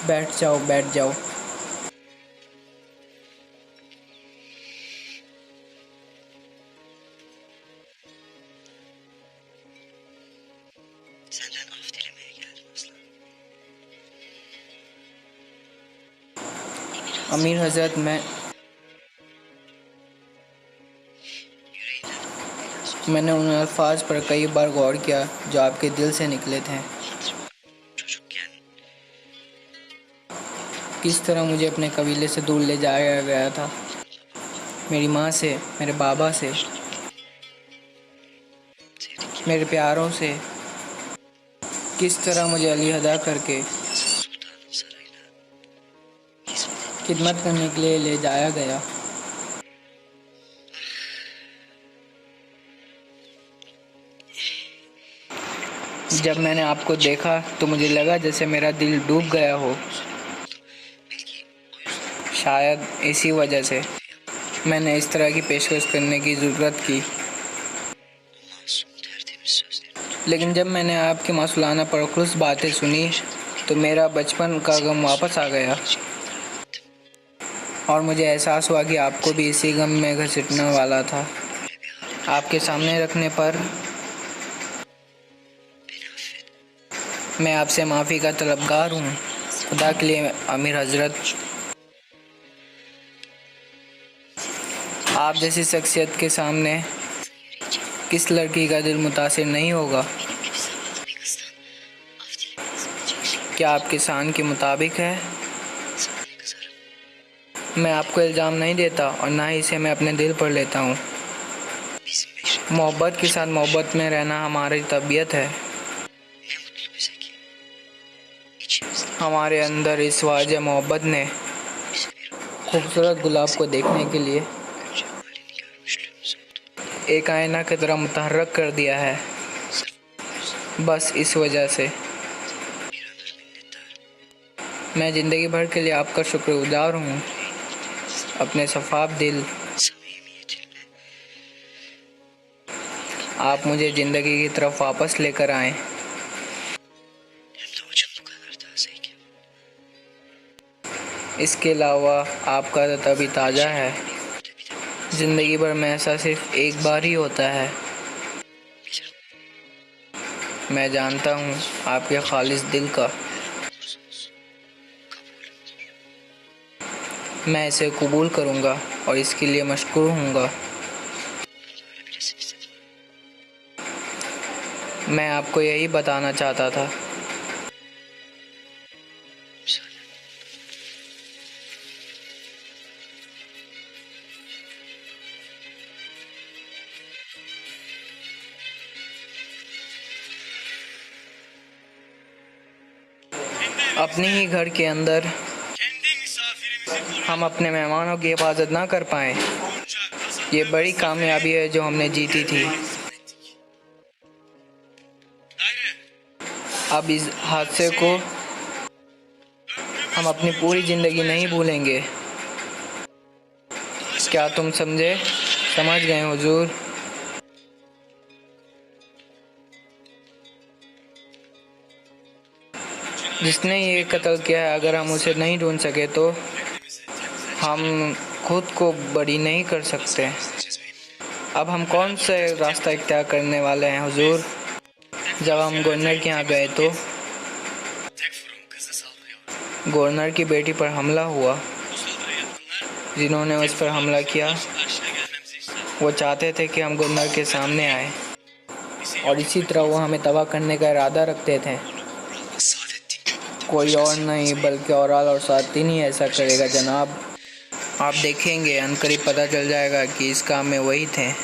बैठ जाओ, बैठ जाओ। Senden af dilemeye geldim Aslan. अमीर हजरत, Yüreğinden मैंने उन अल्फाज पर कई बार गौर किया जो आपके दिल से निकले थे। çocukken किस तरह मुझे अपने कबीले से दूर ले जाया गया था, मेरी माँ से, मेरे बाबा से, sevdiklerim मेरे प्यारों से। किस तरह मुझे अलहदा करके sultanın sarayına hizmet खिदमत करने के लिए ले जाया गया। जब मैंने आपको देखा तो मुझे लगा जैसे मेरा दिल डूब गया हो। belki o yüzden शायद इसी वजह से मैंने इस तरह की पेशकश करने की ज़रूरत की। masum tertemiz sözlerini लेकिन जब मैंने आपकी मासूलाना परखुस बातें सुनी तो मेरा बचपन का गम वापस आ गया और मुझे एहसास हुआ कि आपको भी इसी गम में घसीटने वाला था। böyle bir halde आपके सामने रखने पर beni affet. मैं आपसे माफ़ी का तलबगार हूँ। खुदा के लिए अमीर हजरत, आप जैसी शख्सियत के सामने किस लड़की का दिल मुतासिर नहीं होगा। Benim gibi zavallı bir kızdan af dilemeye hizmet şey. क्या आपके शान के मुताबिक है। Sana ne kızarım? मैं आपको इल्ज़ाम नहीं देता और ना ही इसे मैं अपने दिल पर लेता हूँ। Bizim meşrep मोहब्बत के साथ मोहब्बत में रहना हमारी तबीयत है। ne mutlu bize ki içimizde हमारे अंदर इस वाजह मोहब्बत ने bize bir खूबसूरत गुलाब को देखने के लिए gülce halini görmüşlüğümüz oldu. एक आईना की तरह मुतहर्रक कर दिया है। Sırf bu yüzden बस इस वजह से bir ömür minnettarım. मैं ज़िंदगी भर के लिए आपका शुक्रगुजार हूँ। अपने शफाफ दिल, Samimiyetinle आप मुझे ज़िंदगी की तरफ वापस लेकर आएँ। hem de acım bu kadar tazeyken इसके अलावा आपका तभी ताज़ा है। bir ömürde bir de ज़िंदगी भर में ऐसा सिर्फ एक बार ही होता है। bilirim. मैं जानता हूँ आपके खालिस दिल का। Olursa olsun kabulümdür. मैं इसे कबूल करूँगा और इसके लिए मशकूर हूँगा। Bunu böyle bilesin istedim. मैं आपको यही बताना चाहता था। Müsaadenle. अपने ही घर के अंदर Kendi misafirimizi koruyan हम अपने मेहमानों की हिफाजत ना कर पाएँ, bunca ये kazandığı बड़ी कामयाबी है जो हमने जीती थी। Gayrı अब इस हादसे को हम अपनी पूरी ज़िंदगी नहीं भूलेंगे। क्या तुम समझे? समझ गए हुजूर? जिसने ये कत्ल किया है, अगर हम उसे नहीं ढूंढ सके तो हम खुद को बरी नहीं कर सकते। अब हम कौन सा रास्ता इख्तियार करने वाले हैं हुजूर? जब हम गवर्नर के यहाँ गए तो Tekfur'un kızı saldırıyor. गवर्नर की बेटी पर हमला हुआ। Bu saldırıyı yapanlar जिन्होंने उस पर हमला किया karşıya gelmemizi ister. वो चाहते थे कि हम गवर्नर के सामने आए Bizi और इसी तरह वो हमें तबाह करने का इरादा रखते थे। Allah'la Saadettin Köpek'ten कोई और başkası नहीं yapmaz. बल्कि औराल और सातिन ही ऐसा करेगा जनाब। आप देखेंगे, अनकरीब पता चल जाएगा कि इस काम में वही थे। Ben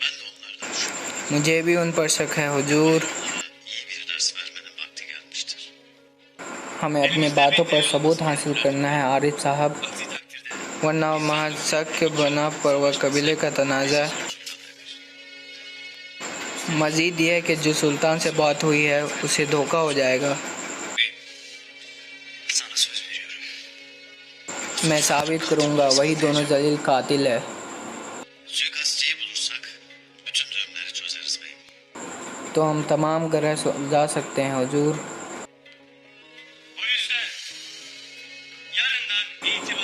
de onlardan şüpheliyim. मुझे भी उन पर शक है हुजूर। Onlara iyi bir ders vermenin vakti gelmiştir. हमें अपनी बातों पर सबूत हासिल करना है आरिफ साहब, Aksi takdirde वरना महज शक के बना पर वह कबीले का तनाज़ा। मज़ीद यह है कि जो सुल्तान से बात हुई है उसे धोखा हो जाएगा। sana söz veriyorum. मैं साबित करूंगा वही दोनों जलील कातिल है। Suikastçıyı bulursak bütün düğümleri çözeriz beyim. तो हम तमाम ग्रह जा सकते हैं हुजूर। O yüzden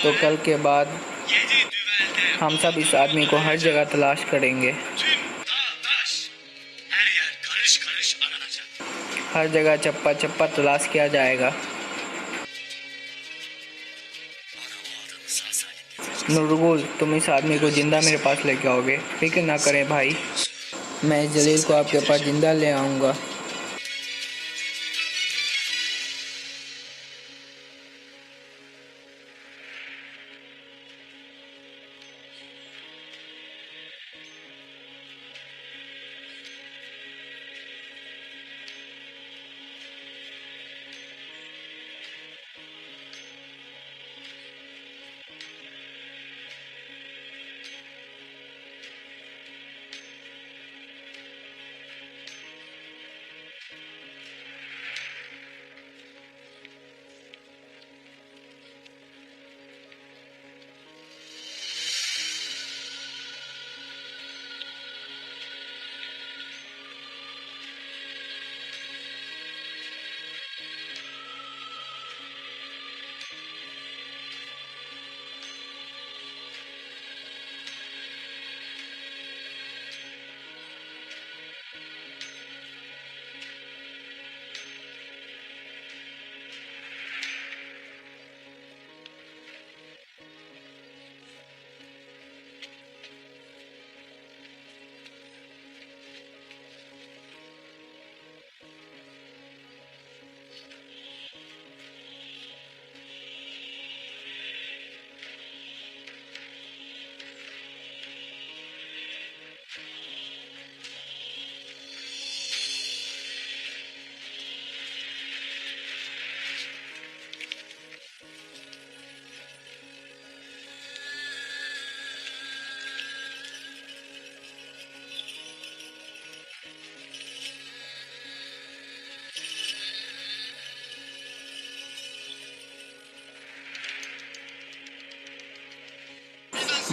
तो कल के बाद 7 düvelde हम सब इस आदमी को हर जगह तलाश करेंगे। tüm dağ taş her yer karış karış aranacak. हर जगह चप्पा चप्पा तलाश किया जाएगा। Bana o adamı sağ salim getireceksin. नुरगुल, तुम इस आदमी को जिंदा मेरे पास लेके आओगे, फिक्र ना करें भाई। मैं इस जलील को आपके पास जिंदा ले आऊँगा।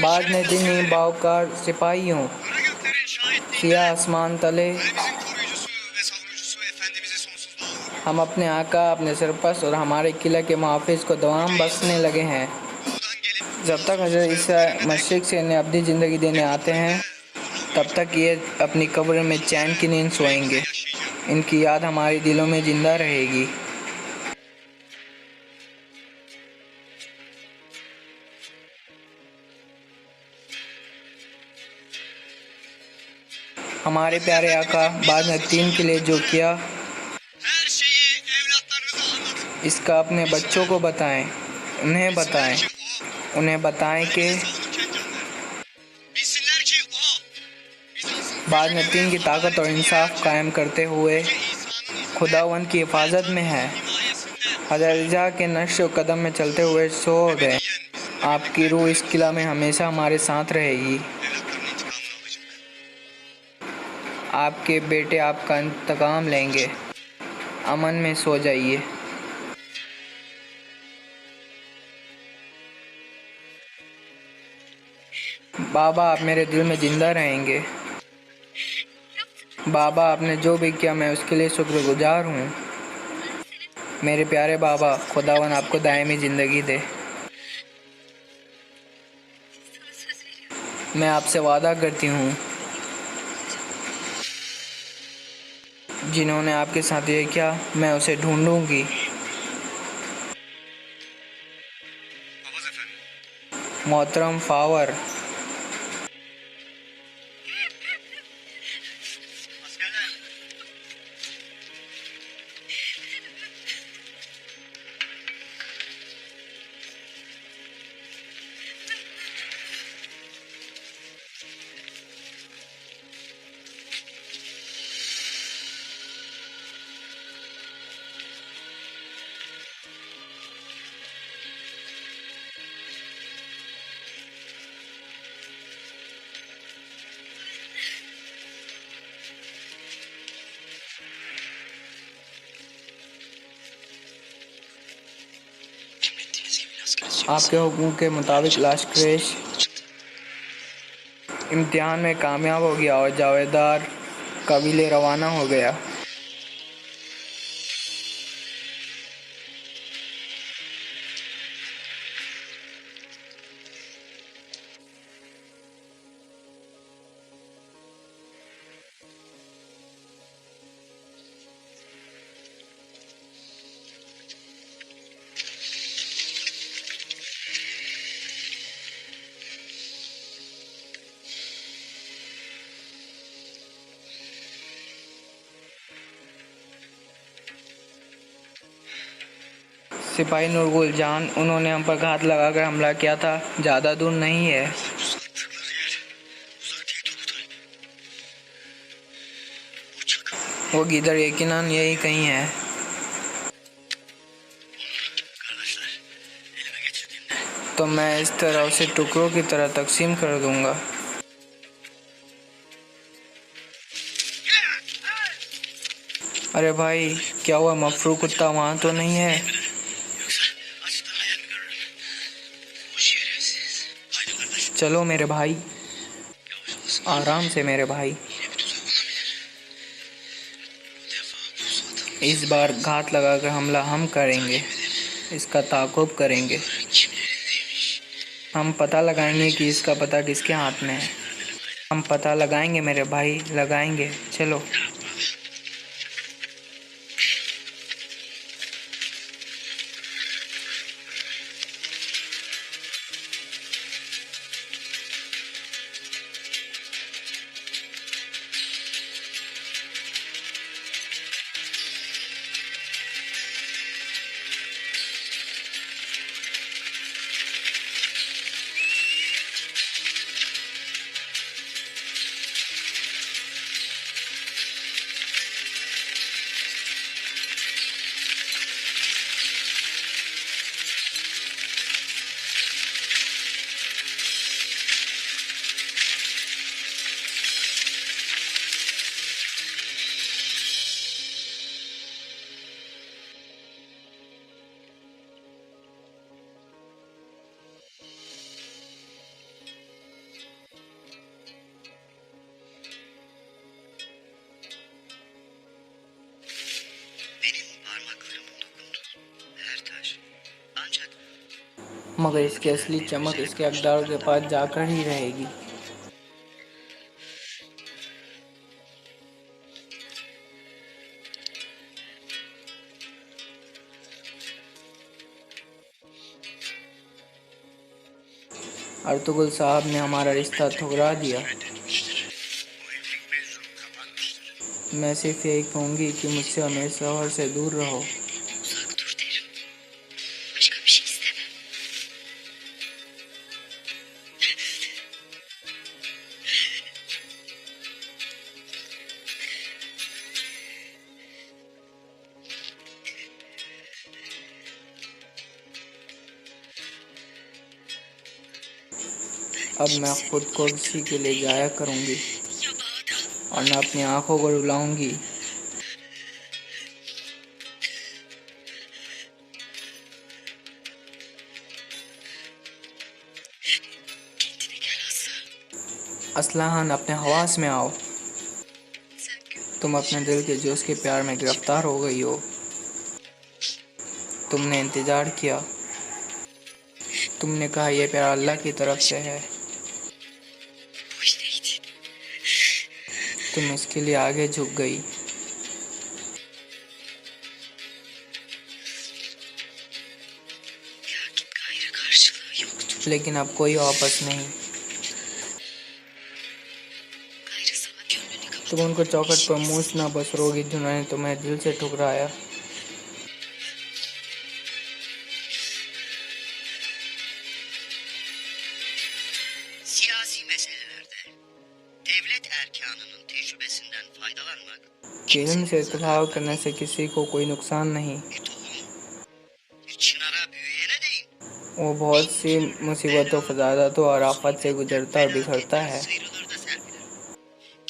बाद में दिन बावकार सिपाही हूँ, Karagöklerin şahitliğinde सिया आसमान तले Kalbimizin koruyucusu ve savunucusu Efendimiz'e sonsuz bağlılık. हम अपने आका, अपने सरपस और हमारे किला के मुहाफिज को दवाम बसने लगे हैं। Doğudan gelip जब तक हज़रत ईसा मशरिक़ से इन्हें अब्दी ज़िंदगी देने आते हैं, तब तक ये अपनी कब्र में चैन की नींद सोएंगे। yaşayacak. इनकी याद हमारे दिलों में ज़िंदा रहेगी। हमारे प्यारे आका बाद में 3 के लिए जो किया, Her şeyi evlatlarınıza anlatın. इसका अपने बच्चों को बताएं, उन्हें बताएं, Bilsinler ki o उन्हें बताएं कि bizi savunurken canlar. Bilsinler ki o Bizans'ın बाद में 3 की ताकत और इंसाफ कायम करते हुए İsa'nın खुदावंद की हिफाजत में है। himayesinde हज़रत ईसा के नक्श कदम में चलते हुए सो गए। आपकी रूह इस किला में हमेशा हमारे साथ रहेगी। evlatlarının intikamını alacak. आपके बेटे आपका इंतकाम लेंगे। अमन में सो जाइए। बाबा, आप मेरे दिल में ज़िंदा रहेंगे। बाबा, आपने जो भी किया मैं उसके लिए शुक्रगुजार हूँ। मेरे प्यारे बाबा, खुदावन आपको दायमी ज़िंदगी दे। Sana söz veriyorum. मैं आपसे वादा करती हूँ, जिन्होंने आपके साथ ये किया मैं उसे ढूंढूंगी। Papaz efendi. मोहतरम फावर, Askerler. Emrettiğiniz gibi Las आपके हुक्म के मुताबिक लाशक्रेश çıktı. इम्तिहान में कामयाब हो गया और जावेदार कबीले रवाना हो गया। सिपाही नूरगुल जान, उन्होंने हम पर घात लगाकर हमला किया था। ज़्यादा दूर नहीं है। Uzattıkları yer. Uzak değil Turgutay. O çakal. वो गीदड़ यकीनन यही कहीं है। Kardeşler, elime geçirdiğimde तो मैं इस तरह उसे टुकड़ों की तरह तकसीम कर दूंगा। अरे भाई, क्या हुआ? मफरू कुत्ता वहाँ तो नहीं है? yoksa açıktan hayal mi görürüm? Bu şerefsiz. Haydi kardeş. चलो मेरे भाई, Yavaş olasın. आराम से मेरे भाई। Yine bir tuzak olabilir. Bu defa pusat. इस बार घात लगाकर हमला हम करेंगे, इसका ताक़ुब करेंगे। Kimlerindeymiş? हम पता लगाएंगे कि इसका पता किसके हाथ में है। हम पता लगाएंगे मेरे भाई, लगाएंगे। चलो। Benim parmaklarımın dokunduğu her taş ancak मगर इसकी असली चमक इसके अकदारों के पास जाकर ही रहेगी। अर्तुगरुल साहब ने हमारा रिश्ता ठुकरा दिया। reddetmiştir. Bu evlilik mevzu kapanmıştır. मैं सिर्फ यही कहूँगी कि मुझसे और मेरे शौहर से दूर रहो। Uzak dur derim. Başka bir şey istemem. अब मैं खुद को किसी के लिए जाया करूँगी Ya Bağdat. और मैं अपनी आँखों को रुलाऊंगी। Kendine gel Aslan. असलाहन, अपने हवास में आओ। Sen gül. तुम अपने दिल के जोश के प्यार में गिरफ्तार हो गई हो। तुमने इंतज़ार किया। तुमने कहा यह प्यार अल्लाह की तरफ से है। Boş değildin. तुम इसके लिए आगे झुक गई। Lakin gayrı karşılığı yoktu. लेकिन अब कोई वापस नहीं। Gayrı sana gönlünü kapat. तुम उनको चौखट पर मूछ न बसरोगी जिन्होंने तुम्हें दिल से ठुकराया। Siyasi meselelerde devlet erkanının tecrübesinden faydalanmak कि इल्म से इत्तलाव करने से किसी को कोई नुकसान नहीं। bir tohum, bir çınara büyüyene değin. वो बहुत सी मुसीबतों, फसादातों और आफत से गुजरता और बिखरता है। Sıyrılır da serpilir.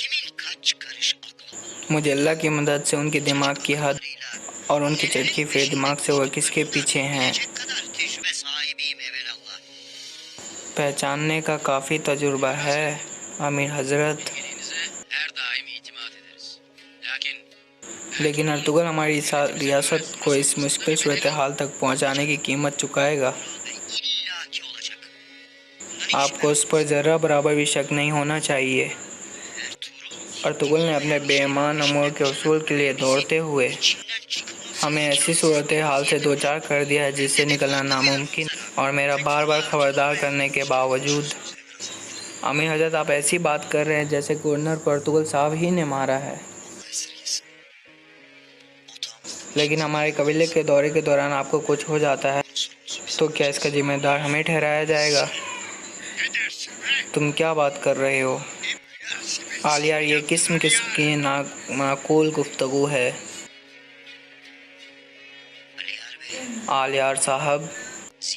Kimin kaç karış aklı मुझे अल्लाह की मदद से उनके दिमाग की हद olduğuyla और उनकी चटकी फेर दिमाग से वह किसके पीछे हैं bilecek kadar tecrübe sahibiyim evelallah. पहचानने का काफ़ी तजुर्बा है अमीर हजरत। Gelinize her daim itimat ederiz. Lakin लेकिन अर्तुगरुल हमारी रियासत को इस मुश्किल सूरत हाल तक पहुंचाने की कीमत चुकाएगा। illaki olacak. आपको उस पर ज़रा बराबर भी शक नहीं होना चाहिए। Ertuğrul अर्तुगरुल ने अपने बेईमान अमूर के उसूल के लिए दौड़ते हुए içinden çıkılmaz हमें ऐसी सूरत हाल से दो चार कर दिया है जिससे निकलना नामुमकिन, और मेरा बार बार खबरदार करने के बावजूद। अमीर हजरत, आप ऐसी बात कर रहे हैं जैसे गवर्नर को अर्तुगरुल साहब ही ने मारा है। esiriyiz. O tam लेकिन हमारे कबीले के दौरे के दौरान आपको कुछ हो जाता है तो क्या इसका जिम्मेदार हमें ठहराया जाएगा? तुम क्या बात कर रहे हो आलिया? ये किस्म की माकूल गुफ्तगू है। आलियार साहब,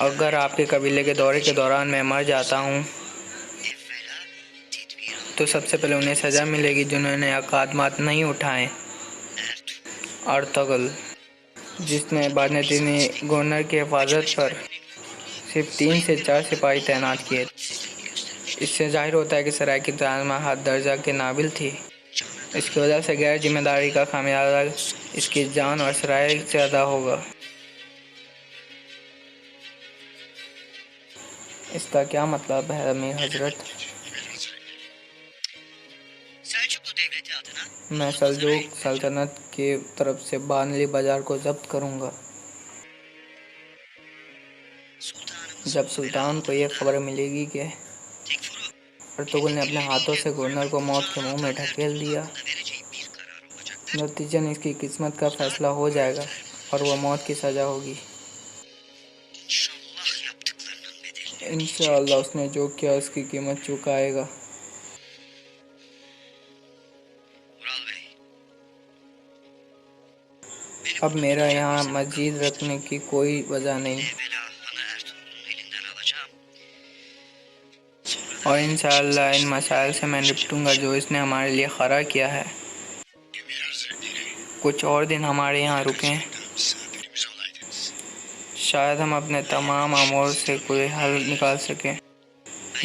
अगर आपके कबीले के दौरे के दौरान मैं मर जाता हूँ तो सबसे पहले उन्हें सज़ा मिलेगी जिन्होंने अकादमात नहीं उठाए। अर्तुगरुल, जिसने बाज़ांतीनी गवर्नर की हिफाजत पर सिर्फ 3 से 4 सिपाही तैनात किए। इससे जाहिर होता है कि सराय की ताज़महल दर्जा के नाबिल थी। इसकी वजह से गैर जिम्मेदारी का खामियाजा इसकी जान और सराय से अदा होगा। इसका क्या मतलब है अमीर हजरत? मैं सल्जूक सल्तनत की तरफ से बानली बाजार को जब्त करूंगा। जब सुल्तान को यह खबर मिलेगी कि अर्तुगरुल ने अपने हाथों से गवर्नर को मौत के मुंह में ढकेल दिया, नतीजन इसकी किस्मत का फैसला हो जाएगा और वह मौत की सज़ा होगी। इंशाअल्लाह उसने जो किया उसकी कीमत चुकाएगा। अब मेरा यहाँ मस्जिद रखने की कोई वजह नहीं और इंशाअल्लाह इन मसाइल से मैं निपटूंगा जो इसने हमारे लिए खड़ा किया है। कुछ और दिन हमारे यहाँ रुकें, शायद हम अपने तमाम अमूर से कोई हल निकाल सकें।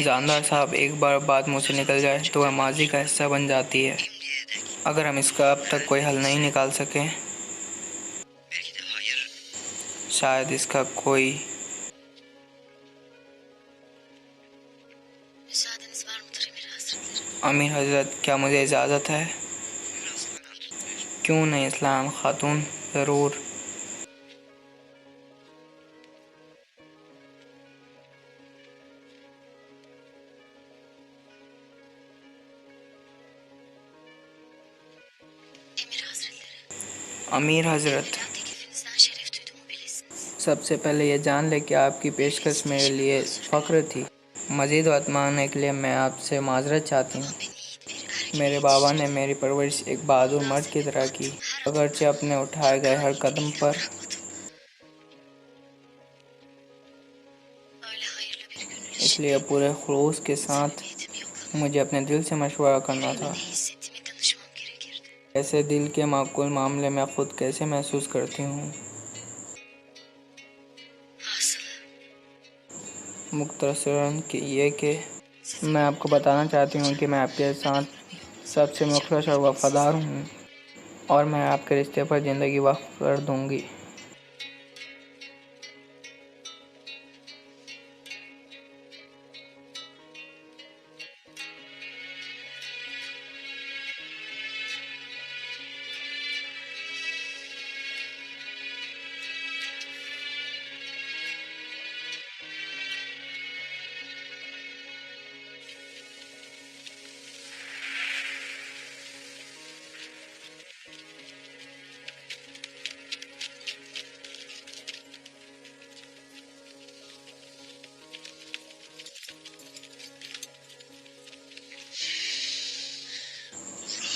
जानदार साहब, एक बार बात मुँह से निकल जाए तो वह माजी का हिस्सा बन जाती है। अगर हम इसका अब तक कोई हल नहीं निकाल सके, शायद इसका कोई अमीर हजरत, क्या मुझे इजाज़त है? क्यों नहीं इस्लाम खातून, ज़रूर। अमीर हजरत, सबसे पहले ये जान ले कि आपकी पेशकश मेरे लिए फ़ख्र थी। मज़ीद बात मानने के लिए मैं आपसे माजरत चाहती हूँ। मेरे बाबा ने मेरी परवरिश एक बहादुर मर्द की तरह की, अगरचे अपने उठाए गए हर कदम पर इसलिए पूरे खुलूस के साथ मुझे अपने दिल से मशवरा करना था। ऐसे दिल के माकूल मामले में ख़ुद कैसे महसूस करती हूँ। मुख्तसरन कि ये कि मैं आपको बताना चाहती हूँ कि मैं आपके साथ सबसे मुखलस और वफ़ादार हूँ और मैं आपके रिश्ते पर ज़िंदगी वक्फ कर दूँगी।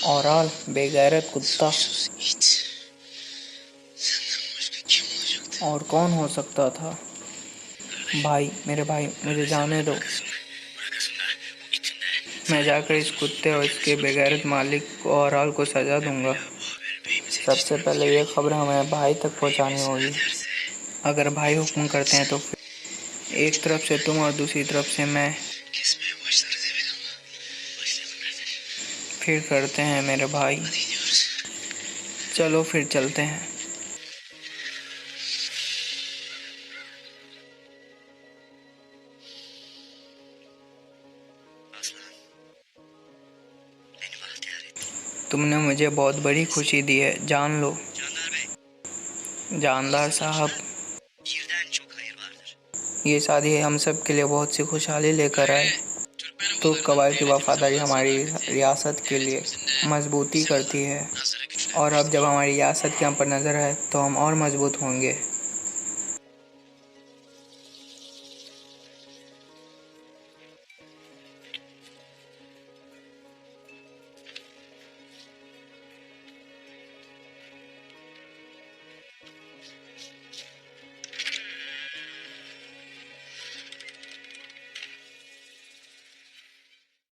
औराल, बेगैरत कुत्ता, और कौन हो सकता था? भाई, मेरे भाई, मुझे जाने दो। मैं जाकर इस कुत्ते और इसके बेगैरत मालिक को औराल को सज़ा दूंगा। सबसे पहले ये खबर हमें भाई तक पहुंचानी होगी। अगर भाई हुक्म करते हैं तो फिर एक तरफ से तुम और दूसरी तरफ से मैं। फिर करते हैं मेरे भाई। चलो फिर चलते हैं। तुमने मुझे बहुत बड़ी खुशी दी है, जान लो। जानदार साहब, ये शादी हम सब के लिए बहुत सी खुशहाली लेकर आए। तो कबाइल की वफादारी हमारी रियासत के लिए मजबूती करती है और अब जब हमारी रियासत के हम पर नज़र है तो हम और मजबूत होंगे।